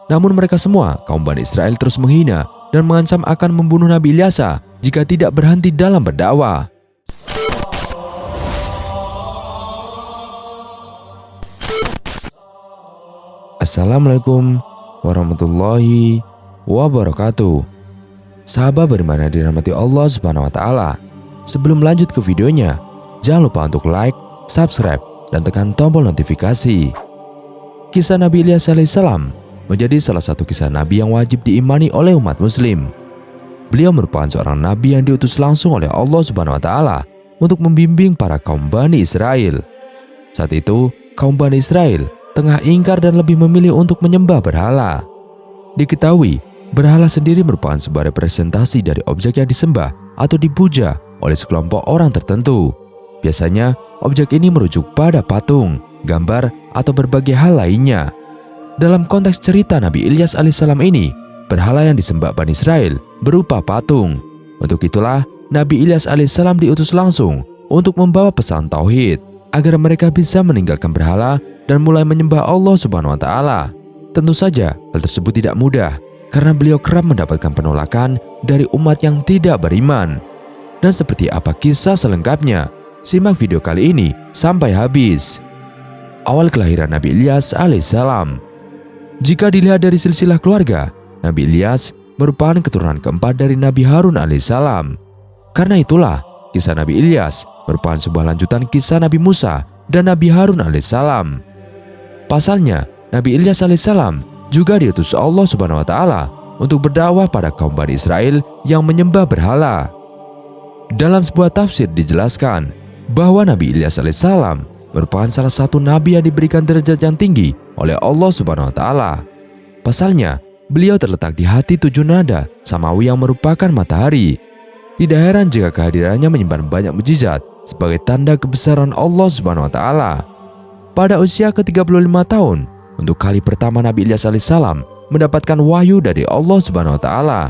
Namun mereka semua, kaum Bani Israel, terus menghina dan mengancam akan membunuh Nabi Ilyas jika tidak berhenti dalam berdakwah. Assalamualaikum warahmatullahi wabarakatuh. Sahabat beriman yang dirahmati Allah Subhanahu wa Ta'ala, sebelum lanjut ke videonya, jangan lupa untuk like, subscribe, dan tekan tombol notifikasi. Kisah Nabi Ilyas alaihissalam menjadi salah satu kisah Nabi yang wajib diimani oleh umat Muslim. Beliau merupakan seorang Nabi yang diutus langsung oleh Allah Subhanahu wa Ta'ala untuk membimbing para kaum Bani Israel. Saat itu, kaum Bani Israel tengah ingkar dan lebih memilih untuk menyembah berhala. Diketahui, berhala sendiri merupakan sebuah representasi dari objek yang disembah atau dipuja oleh sekelompok orang tertentu. Biasanya, objek ini merujuk pada patung, gambar, atau berbagai hal lainnya. Dalam konteks cerita Nabi Ilyas alaihissalam ini, berhala yang disembah Bani Israel berupa patung. Untuk itulah, Nabi Ilyas alaihissalam diutus langsung untuk membawa pesan tauhid agar mereka bisa meninggalkan berhala dan mulai menyembah Allah Subhanahu wa Ta'ala. Tentu saja, hal tersebut tidak mudah karena beliau kerap mendapatkan penolakan dari umat yang tidak beriman. Dan seperti apa kisah selengkapnya? Simak video kali ini sampai habis. Awal kelahiran Nabi Ilyas alaihissalam. Jika dilihat dari silsilah keluarga, Nabi Ilyas merupakan keturunan keempat dari Nabi Harun alaihissalam. Karena itulah, kisah Nabi Ilyas merupakan sebuah lanjutan kisah Nabi Musa dan Nabi Harun alaihissalam. Pasalnya, Nabi Ilyas alaihissalam juga diutus Allah Subhanahu wa Ta'ala untuk berdakwah pada kaum Bani Israel yang menyembah berhala. Dalam sebuah tafsir dijelaskan bahwa Nabi Ilyas alaihissalam merupakan salah satu nabi yang diberikan derajat yang tinggi oleh Allah Subhanahu wa Ta'ala. Pasalnya, beliau terletak di hati 7 nada samawi yang merupakan matahari. Tidak heran jika kehadirannya menyimpan banyak mukjizat sebagai tanda kebesaran Allah Subhanahu wa Ta'ala. Pada usia ke-35 tahun, untuk kali pertama Nabi Ilyas alaihissalam mendapatkan wahyu dari Allah Subhanahu wa Ta'ala.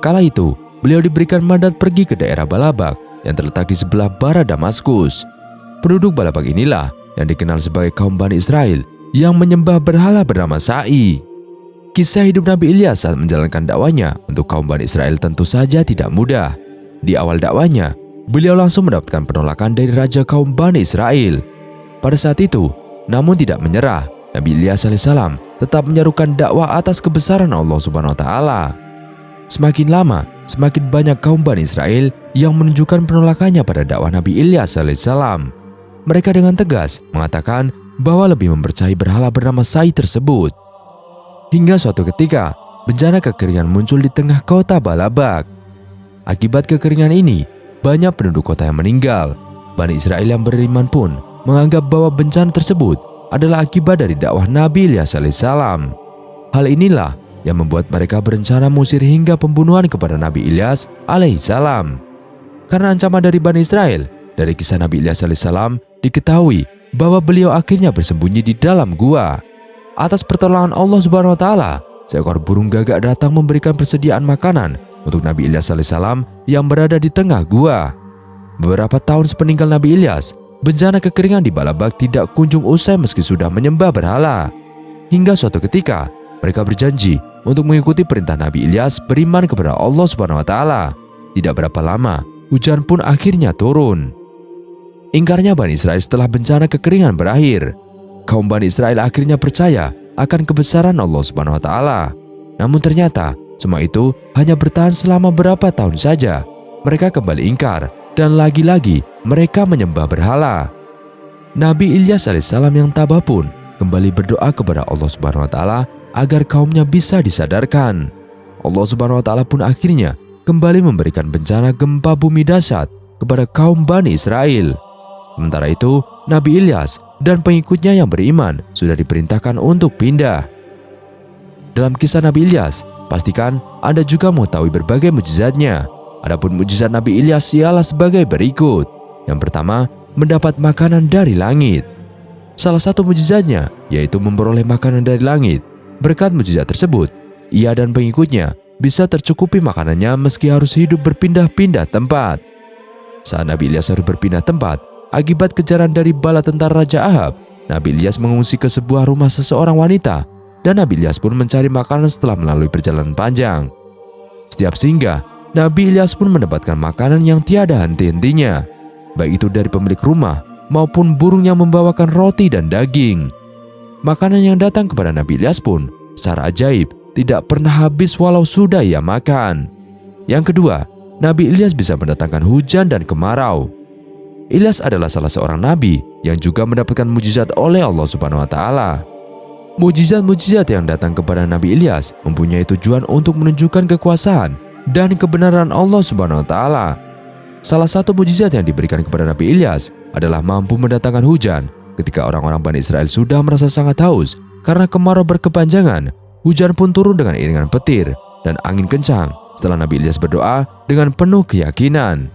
Kala itu, beliau diberikan mandat pergi ke daerah Balabak yang terletak di sebelah barat Damaskus. Penduduk Balabak inilah yang dikenal sebagai kaum Bani Israel yang menyembah berhala bernama Sa'i. Kisah hidup Nabi Ilyas saat menjalankan dakwanya untuk kaum Bani Israel tentu saja tidak mudah. Di awal dakwanya, beliau langsung mendapatkan penolakan dari raja kaum Bani Israel. Pada saat itu, namun tidak menyerah, Nabi Ilyas alaihissalam tetap menyerukan dakwah atas kebesaran Allah Subhanahu wa Ta'ala. Semakin lama, semakin banyak kaum Bani Israel yang menunjukkan penolakannya pada dakwah Nabi Ilyas alaihissalam. Mereka dengan tegas mengatakan bahwa lebih mempercayai berhala bernama Sa'i tersebut. Hingga suatu ketika, bencana kekeringan muncul di tengah kota Balabak. Akibat kekeringan ini, banyak penduduk kota yang meninggal. Bani Israel yang beriman pun menganggap bahwa bencana tersebut adalah akibat dari dakwah Nabi Ilyas alaihissalam. Hal inilah yang membuat mereka berencana mengusir hingga pembunuhan kepada Nabi Ilyas alaihissalam. Karena ancaman dari Bani Israel, dari kisah Nabi Ilyas alaihissalam diketahui bahwa beliau akhirnya bersembunyi di dalam gua. Atas pertolongan Allah Subhanahu wa Ta'ala, seekor burung gagak datang memberikan persediaan makanan untuk Nabi Ilyas alaihissalam yang berada di tengah gua. Beberapa tahun sepeninggal Nabi Ilyas, bencana kekeringan di Balabak tidak kunjung usai meski sudah menyembah berhala. Hingga suatu ketika, mereka berjanji untuk mengikuti perintah Nabi Ilyas beriman kepada Allah Subhanahu wa Ta'ala. Tidak berapa lama, hujan pun akhirnya turun. Ingkarnya Bani Israel setelah bencana kekeringan berakhir. Kaum Bani Israel akhirnya percaya akan kebesaran Allah Subhanahu wa Ta'ala. Namun ternyata semua itu hanya bertahan selama berapa tahun saja. Mereka kembali ingkar dan lagi-lagi mereka menyembah berhala. Nabi Ilyas alaihissalam yang tabah pun kembali berdoa kepada Allah Subhanahu wa Ta'ala agar kaumnya bisa disadarkan. Allah Subhanahu wa Ta'ala pun akhirnya kembali memberikan bencana gempa bumi dahsyat kepada kaum Bani Israel. Sementara itu, Nabi Ilyas dan pengikutnya yang beriman sudah diperintahkan untuk pindah. Dalam kisah Nabi Ilyas, pastikan Anda juga mengetahui berbagai mukjizatnya. Adapun mukjizat Nabi Ilyas ialah sebagai berikut. Yang pertama, mendapat makanan dari langit. Salah satu mukjizatnya yaitu memperoleh makanan dari langit. Berkat mukjizat tersebut, ia dan pengikutnya bisa tercukupi makanannya meski harus hidup berpindah-pindah tempat. Saat Nabi Ilyas harus berpindah tempat, akibat kejaran dari bala tentara Raja Ahab, Nabi Ilyas mengungsi ke sebuah rumah seseorang wanita dan Nabi Ilyas pun mencari makanan setelah melalui perjalanan panjang. Setiap singgah, Nabi Ilyas pun mendapatkan makanan yang tiada henti-hentinya, baik itu dari pemilik rumah maupun burung yang membawakan roti dan daging. Makanan yang datang kepada Nabi Ilyas pun secara ajaib tidak pernah habis walau sudah ia makan. Yang kedua, Nabi Ilyas bisa mendatangkan hujan dan kemarau. Ilyas adalah salah seorang nabi yang juga mendapatkan mujizat oleh Allah Subhanahu wa taala. Mujizat-mujizat yang datang kepada Nabi Ilyas mempunyai tujuan untuk menunjukkan kekuasaan dan kebenaran Allah Subhanahu wa taala. Salah satu mujizat yang diberikan kepada Nabi Ilyas adalah mampu mendatangkan hujan ketika orang-orang Bani Israel sudah merasa sangat haus karena kemarau berkepanjangan. Hujan pun turun dengan iringan petir dan angin kencang setelah Nabi Ilyas berdoa dengan penuh keyakinan.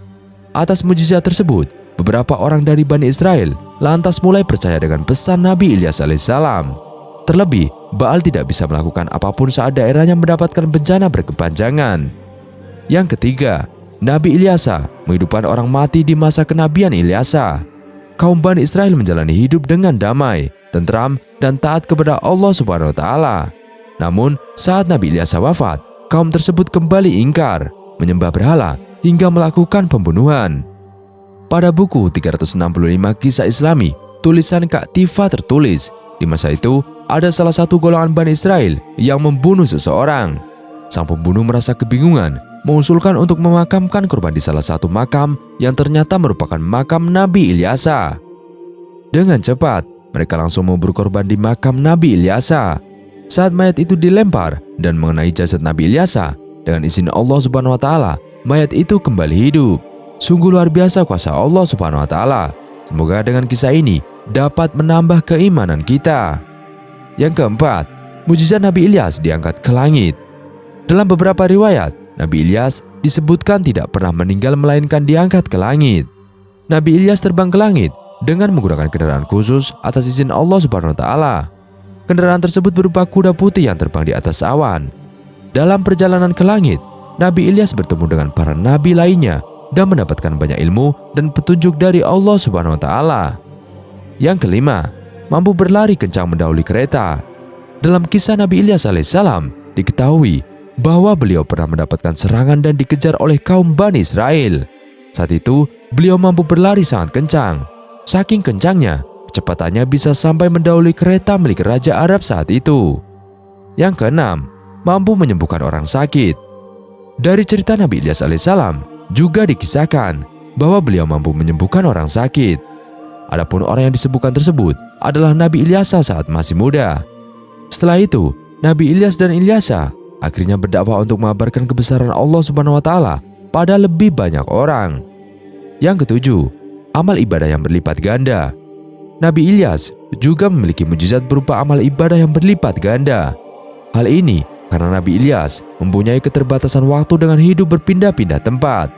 Atas mujizat tersebut, beberapa orang dari Bani Israel lantas mulai percaya dengan pesan Nabi Ilyas alaihissalam. Terlebih, Baal tidak bisa melakukan apapun saat daerahnya mendapatkan bencana berkepanjangan. Yang ketiga, Nabi Ilyasa menghidupkan orang mati di masa kenabian Ilyasa. Kaum Bani Israel menjalani hidup dengan damai, tentram, dan taat kepada Allah Subhanahu wa taala. Namun, saat Nabi Ilyasa wafat, kaum tersebut kembali ingkar, menyembah berhala, hingga melakukan pembunuhan. Pada buku 365 Kisah Islami, tulisan Kak Tifa tertulis, di masa itu ada salah satu golongan Bani Israel yang membunuh seseorang. Sang pembunuh merasa kebingungan, mengusulkan untuk memakamkan korban di salah satu makam yang ternyata merupakan makam Nabi Ilyasa. Dengan cepat, mereka langsung memburu korban di makam Nabi Ilyasa. Saat mayat itu dilempar dan mengenai jasad Nabi Ilyasa, dengan izin Allah Subhanahu wa taala, mayat itu kembali hidup. Sungguh luar biasa kuasa Allah Subhanahu wa taala. Semoga dengan kisah ini dapat menambah keimanan kita. Yang keempat, mujizat Nabi Ilyas diangkat ke langit. Dalam beberapa riwayat, Nabi Ilyas disebutkan tidak pernah meninggal melainkan diangkat ke langit. Nabi Ilyas terbang ke langit dengan menggunakan kendaraan khusus atas izin Allah Subhanahu wa taala. Kendaraan tersebut berupa kuda putih yang terbang di atas awan. Dalam perjalanan ke langit, Nabi Ilyas bertemu dengan para nabi lainnya dan mendapatkan banyak ilmu dan petunjuk dari Allah Subhanahu wa taala. Yang kelima, mampu berlari kencang mendahului kereta. Dalam kisah Nabi Ilyas alaihissalam diketahui bahwa beliau pernah mendapatkan serangan dan dikejar oleh kaum Bani Israel. Saat itu, beliau mampu berlari sangat kencang. Saking kencangnya, kecepatannya bisa sampai mendahului kereta milik Raja Arab saat itu. Yang keenam, mampu menyembuhkan orang sakit. Dari cerita Nabi Ilyas alaihissalam juga dikisahkan bahwa beliau mampu menyembuhkan orang sakit. Adapun orang yang disembuhkan tersebut adalah Nabi Ilyasa saat masih muda. Setelah itu, Nabi Ilyas dan Ilyasa akhirnya berdakwah untuk mengabarkan kebesaran Allah Subhanahu wa taala pada lebih banyak orang. Yang ketujuh, amal ibadah yang berlipat ganda. Nabi Ilyas juga memiliki mujizat berupa amal ibadah yang berlipat ganda. Hal ini karena Nabi Ilyas mempunyai keterbatasan waktu dengan hidup berpindah-pindah tempat.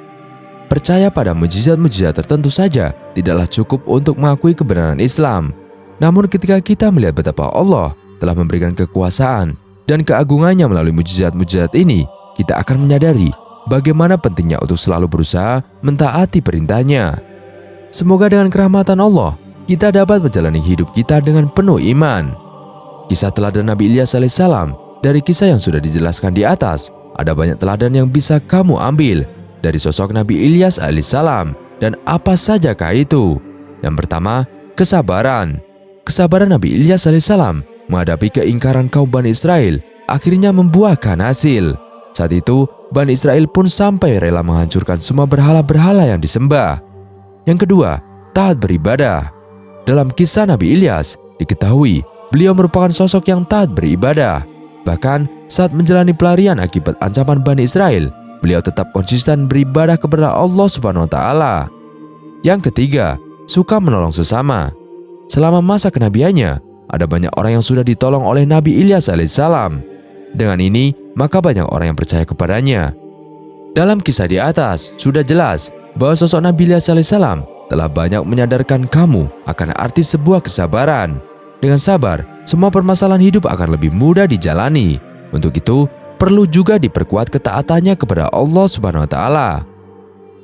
Percaya pada mujizat-mujizat tertentu saja tidaklah cukup untuk mengakui kebenaran Islam. Namun ketika kita melihat betapa Allah telah memberikan kekuasaan dan keagungannya melalui mujizat-mujizat ini, kita akan menyadari bagaimana pentingnya untuk selalu berusaha mentaati perintahnya. Semoga dengan kerahmatan Allah, kita dapat menjalani hidup kita dengan penuh iman. Kisah teladan Nabi Ilyas alaihissalam dari kisah yang sudah dijelaskan di atas, ada banyak teladan yang bisa kamu ambil dari sosok Nabi Ilyas alaihissalam. Dan apa sajakah itu? Yang pertama, kesabaran. Kesabaran Nabi Ilyas alaihissalam menghadapi keingkaran kaum Bani Israel akhirnya membuahkan hasil. Saat itu, Bani Israel pun sampai rela menghancurkan semua berhala-berhala yang disembah. Yang kedua, taat beribadah. Dalam kisah Nabi Ilyas, diketahui beliau merupakan sosok yang taat beribadah. Bahkan saat menjalani pelarian akibat ancaman Bani Israel, beliau tetap konsisten beribadah kepada Allah Subhanahu wa taala. Yang ketiga, suka menolong sesama. Selama masa kenabiannya, ada banyak orang yang sudah ditolong oleh Nabi Ilyas alaihissalam. Dengan ini, maka banyak orang yang percaya kepadanya. Dalam kisah di atas, sudah jelas bahwa sosok Nabi Ilyas alaihissalam telah banyak menyadarkan kamu akan arti sebuah kesabaran. Dengan sabar, semua permasalahan hidup akan lebih mudah dijalani. Untuk itu, perlu juga diperkuat ketaatannya kepada Allah Subhanahu wa taala.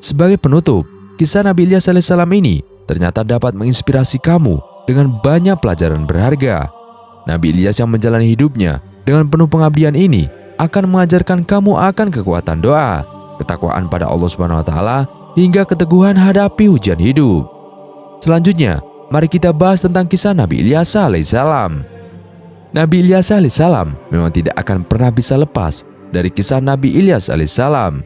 Sebagai penutup, kisah Nabi Ilyas alaihissalam ini ternyata dapat menginspirasi kamu dengan banyak pelajaran berharga. Nabi Ilyas yang menjalani hidupnya dengan penuh pengabdian ini akan mengajarkan kamu akan kekuatan doa, ketakwaan pada Allah Subhanahu wa taala, hingga keteguhan hadapi ujian hidup. Selanjutnya, mari kita bahas tentang kisah Nabi Ilyas alaihissalam. Nabi Ilyas alaihissalam memang tidak akan pernah bisa lepas dari kisah Nabi Ilyas alaihissalam.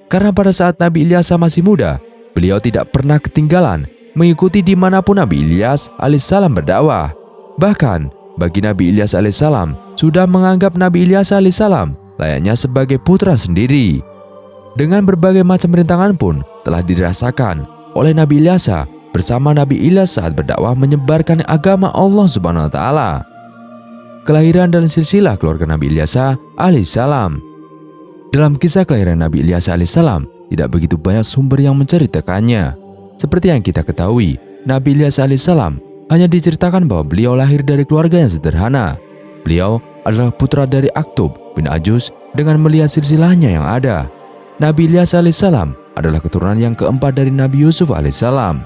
Karena pada saat Nabi Ilyas masih muda, beliau tidak pernah ketinggalan mengikuti dimanapun Nabi Ilyas alaihissalam berdakwah. Bahkan, bagi Nabi Ilyas alaihissalam sudah menganggap Nabi Ilyas alaihissalam layaknya sebagai putra sendiri. Dengan berbagai macam rintangan pun telah dirasakan oleh Nabi Ilyas bersama Nabi Ilyas saat berdakwah menyebarkan agama Allah Subhanahu wa taala. Kelahiran dan silsilah keluarga Nabi Ilyas alaihissalam. Dalam kisah kelahiran Nabi Ilyas alaihissalam tidak begitu banyak sumber yang menceritakannya. Seperti yang kita ketahui, Nabi Ilyas alaihissalam hanya diceritakan bahwa beliau lahir dari keluarga yang sederhana. Beliau adalah putra dari Aktub bin Ajus dengan melihat silsilahnya yang ada. Nabi Ilyas alaihissalam adalah keturunan yang keempat dari Nabi Yusuf alaihissalam.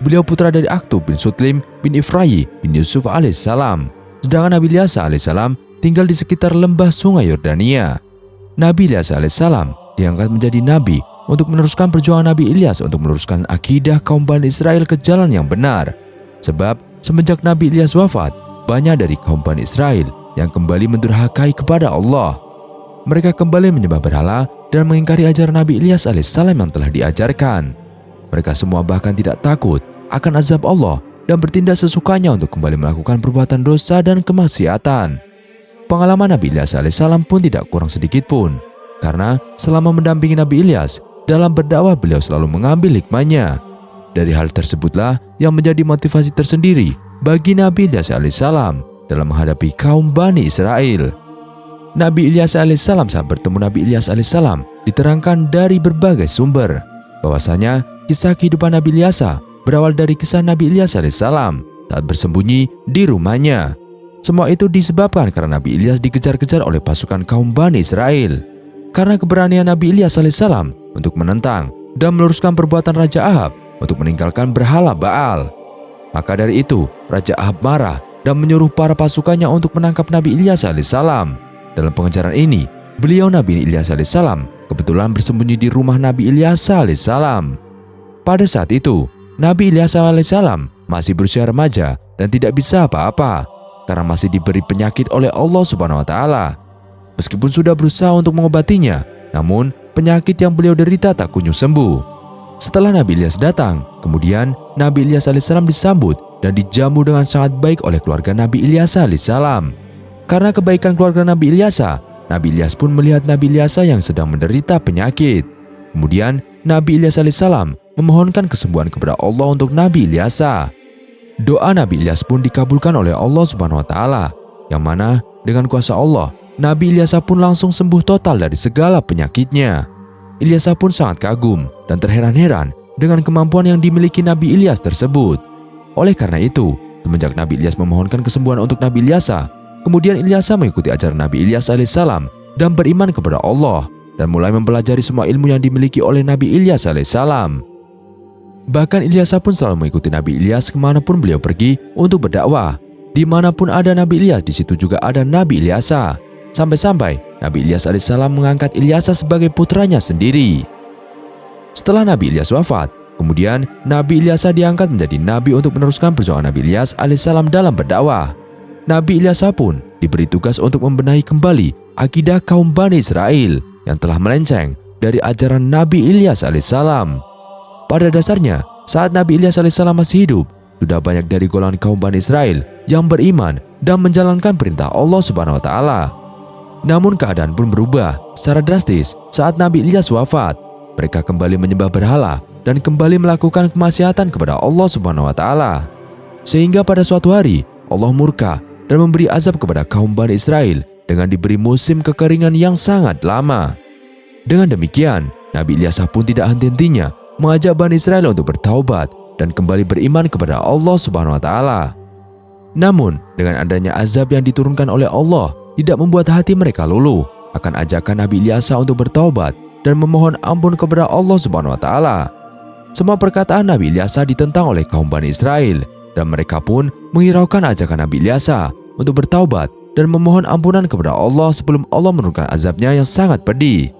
Beliau putra dari Aktub bin Sutlim bin Ifrayi bin Yusuf alaihissalam. Sedangkan Nabi Ilyas alaihissalam tinggal di sekitar lembah sungai Yordania. Nabi Ilyas alaihissalam diangkat menjadi nabi untuk meneruskan perjuangan Nabi Ilyas untuk meluruskan akidah kaum Bani Israel ke jalan yang benar. Sebab semenjak Nabi Ilyas wafat, banyak dari kaum Bani Israel yang kembali mendurhakai kepada Allah. Mereka kembali menyembah berhala dan mengingkari ajaran Nabi Ilyas alaihissalam yang telah diajarkan. Mereka semua bahkan tidak takut akan azab Allah dan bertindak sesukanya untuk kembali melakukan perbuatan dosa dan kemaksiatan. Pengalaman Nabi Ilyas alaihissalam pun tidak kurang sedikit pun, karena selama mendampingi Nabi Ilyas dalam berdakwah beliau selalu mengambil hikmahnya. Dari hal tersebutlah yang menjadi motivasi tersendiri bagi Nabi Ilyas alaihissalam dalam menghadapi kaum Bani Israel. Nabi Ilyas alaihissalam saat bertemu Nabi Ilyas alaihissalam diterangkan dari berbagai sumber bahwasanya kisah kehidupan Nabi Ilyas berawal dari kisah Nabi Ilyas alaihissalam saat bersembunyi di rumahnya. Semua itu disebabkan karena Nabi Ilyas dikejar-kejar oleh pasukan kaum Bani Israel. Karena keberanian Nabi Ilyas alaihissalam untuk menentang dan meluruskan perbuatan Raja Ahab untuk meninggalkan berhala Baal. Maka dari itu, Raja Ahab marah dan menyuruh para pasukannya untuk menangkap Nabi Ilyas alaihissalam. Dalam pengejaran ini, beliau Nabi Ilyas alaihissalam kebetulan bersembunyi di rumah Nabi Ilyas alaihissalam. Pada saat itu, Nabi Ilyas alaihissalam masih berusia remaja dan tidak bisa apa-apa karena masih diberi penyakit oleh Allah Subhanahu wa taala. Meskipun sudah berusaha untuk mengobatinya, namun penyakit yang beliau derita tak kunjung sembuh. Setelah Nabi Ilyas datang, kemudian Nabi Ilyas alaihissalam disambut dan dijamu dengan sangat baik oleh keluarga Nabi Ilyas alaihissalam. Karena kebaikan keluarga Nabi Ilyas, Nabi Ilyas pun melihat Nabi Ilyas yang sedang menderita penyakit. Kemudian Nabi Ilyas alaihissalam memohonkan kesembuhan kepada Allah untuk Nabi Ilyas. Doa Nabi Ilyas pun dikabulkan oleh Allah Subhanahu wa taala, yang mana dengan kuasa Allah, Nabi Ilyas pun langsung sembuh total dari segala penyakitnya. Ilyas pun sangat kagum dan terheran-heran dengan kemampuan yang dimiliki Nabi Ilyas tersebut. Oleh karena itu, semenjak Nabi Ilyas memohonkan kesembuhan untuk Nabi Ilyas, kemudian Ilyas mengikuti ajaran Nabi Ilyas alaihissalam dan beriman kepada Allah dan mulai mempelajari semua ilmu yang dimiliki oleh Nabi Ilyas alaihissalam. Bahkan Ilyas pun selalu mengikuti Nabi Ilyas kemanapun beliau pergi untuk berdakwah. Dimanapun ada Nabi Ilyas, di situ juga ada Nabi Ilyas. Sampai-sampai Nabi Ilyas alaihissalam mengangkat Ilyas sebagai putranya sendiri. Setelah Nabi Ilyas wafat, kemudian Nabi Ilyas diangkat menjadi nabi untuk meneruskan perjuangan Nabi Ilyas alaihissalam dalam berdakwah. Nabi Ilyas pun diberi tugas untuk membenahi kembali akidah kaum Bani Israel yang telah melenceng dari ajaran Nabi Ilyas alaihissalam. Pada dasarnya, saat Nabi Ilyas alaihissalam masih hidup, sudah banyak dari golongan kaum Bani Israel yang beriman dan menjalankan perintah Allah Subhanahu wa taala. Namun keadaan pun berubah secara drastis saat Nabi Ilyas wafat. Mereka kembali menyembah berhala dan kembali melakukan kemaksiatan kepada Allah Subhanahu wa taala. Sehingga pada suatu hari Allah murka dan memberi azab kepada kaum Bani Israel dengan diberi musim kekeringan yang sangat lama. Dengan demikian, Nabi Ilyas pun tidak henti-hentinya mengajak Bani Israel untuk bertaubat dan kembali beriman kepada Allah Subhanahu wa taala. Namun, dengan adanya azab yang diturunkan oleh Allah tidak membuat hati mereka luluh akan ajakan Nabi Ilyas untuk bertaubat dan memohon ampun kepada Allah Subhanahu wa taala. Semua perkataan Nabi Ilyas ditentang oleh kaum Bani Israel dan mereka pun menghiraukan ajakan Nabi Ilyas untuk bertaubat dan memohon ampunan kepada Allah sebelum Allah menurunkan azabnya yang sangat pedih.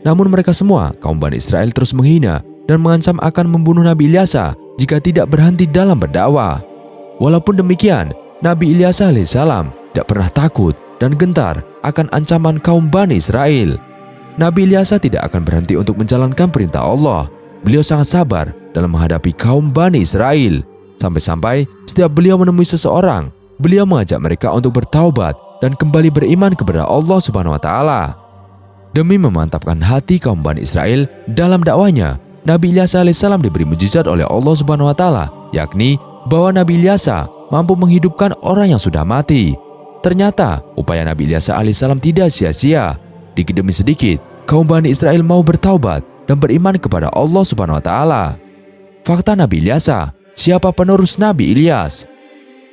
Namun mereka semua, kaum Bani Israel, terus menghina dan mengancam akan membunuh Nabi Ilyasa jika tidak berhenti dalam berdakwah. Walaupun demikian, Nabi Ilyasa alaihissalam tidak pernah takut dan gentar akan ancaman kaum Bani Israel. Nabi Ilyasa tidak akan berhenti untuk menjalankan perintah Allah. Beliau sangat sabar dalam menghadapi kaum Bani Israel. Sampai-sampai setiap beliau menemui seseorang, beliau mengajak mereka untuk bertaubat dan kembali beriman kepada Allah Subhanahu wa Ta'ala. Demi memantapkan hati kaum Bani Israel dalam dakwanya, Nabi Ilyasa alaihissalam diberi mujizat oleh Allah Subhanahu wa Ta'ala, yakni bahwa Nabi Ilyasa mampu menghidupkan orang yang sudah mati. Ternyata upaya Nabi Ilyasa alaihissalam tidak sia-sia. Dikit demi sedikit, kaum Bani Israel mau bertaubat dan beriman kepada Allah Subhanahu wa Ta'ala. Fakta Nabi Ilyasa, siapa penerus Nabi Ilyas?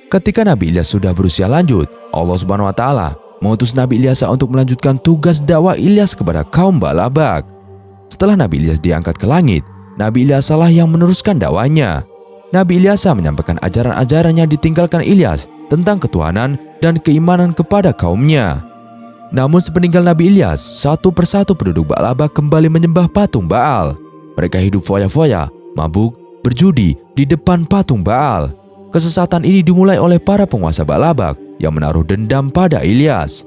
Ketika Nabi Ilyas sudah berusia lanjut, Allah Subhanahu wa Ta'ala mengutus Nabi Ilyasa untuk melanjutkan tugas dakwah Ilyas kepada kaum Ba'labak. Setelah Nabi Ilyas diangkat ke langit, Nabi Ilyas lah yang meneruskan dakwanya. Nabi Ilyasa menyampaikan ajaran-ajaran yang ditinggalkan Ilyas tentang ketuhanan dan keimanan kepada kaumnya. Namun sepeninggal Nabi Ilyas, satu persatu penduduk Ba'labak kembali menyembah patung Baal. Mereka hidup foya-foya, mabuk, berjudi di depan patung Baal. Kesesatan ini dimulai oleh para penguasa Ba'labak yang menaruh dendam pada Ilyas.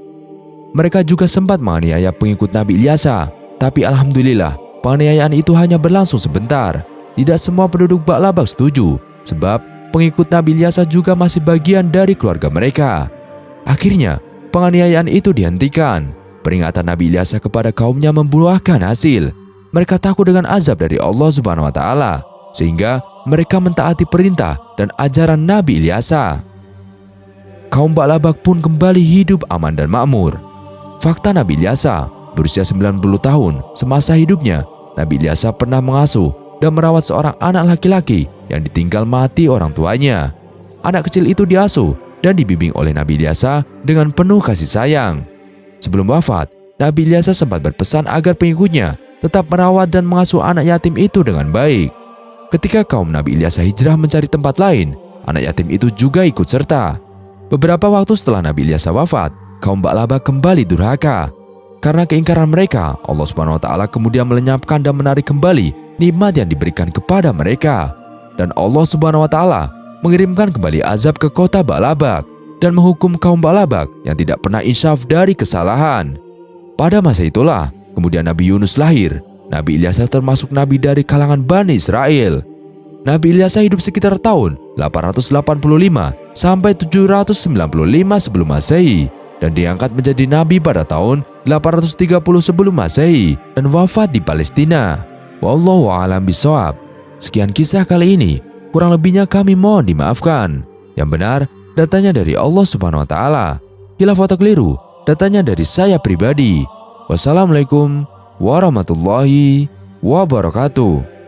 Mereka juga sempat menganiaya pengikut Nabi Ilyasa, tapi alhamdulillah penganiayaan itu hanya berlangsung sebentar. Tidak semua penduduk Ba'labak setuju, sebab pengikut Nabi Ilyasa juga masih bagian dari keluarga mereka. Akhirnya, penganiayaan itu dihentikan. Peringatan Nabi Ilyasa kepada kaumnya membuahkan hasil. Mereka takut dengan azab dari Allah Subhanahu wa Ta'ala, sehingga mereka mentaati perintah dan ajaran Nabi Ilyasa. Kaum Ba'labak pun kembali hidup aman dan makmur. Fakta Nabi Ilyasa, berusia 90 tahun, semasa hidupnya, Nabi Ilyasa pernah mengasuh dan merawat seorang anak laki-laki yang ditinggal mati orang tuanya. Anak kecil itu diasuh dan dibimbing oleh Nabi Ilyasa dengan penuh kasih sayang. Sebelum wafat, Nabi Ilyasa sempat berpesan agar pengikutnya tetap merawat dan mengasuh anak yatim itu dengan baik. Ketika kaum Nabi Ilyasa hijrah mencari tempat lain, anak yatim itu juga ikut serta. Beberapa waktu setelah Nabi Ilyasa wafat, kaum Ba'labak kembali durhaka. Karena keingkaran mereka, Allah Subhanahu wa Ta'ala kemudian melenyapkan dan menarik kembali nikmat yang diberikan kepada mereka. Dan Allah Subhanahu wa Ta'ala mengirimkan kembali azab ke kota Ba'labak dan menghukum kaum Ba'labak yang tidak pernah insaf dari kesalahan. Pada masa itulah kemudian Nabi Yunus lahir. Nabi Ilyasa termasuk nabi dari kalangan Bani Israel. Nabi Ilyasa hidup sekitar tahun 885 sampai 795 sebelum Masehi dan diangkat menjadi nabi pada tahun 830 sebelum Masehi dan wafat di Palestina. Wallahu a'lam bishawab. Sekian kisah kali ini, kurang lebihnya kami mohon dimaafkan. Yang benar, datanya dari Allah Subhanahu wa Ta'ala. Khilaf atau keliru, datanya dari saya pribadi. Wassalamualaikum warahmatullahi wabarakatuh.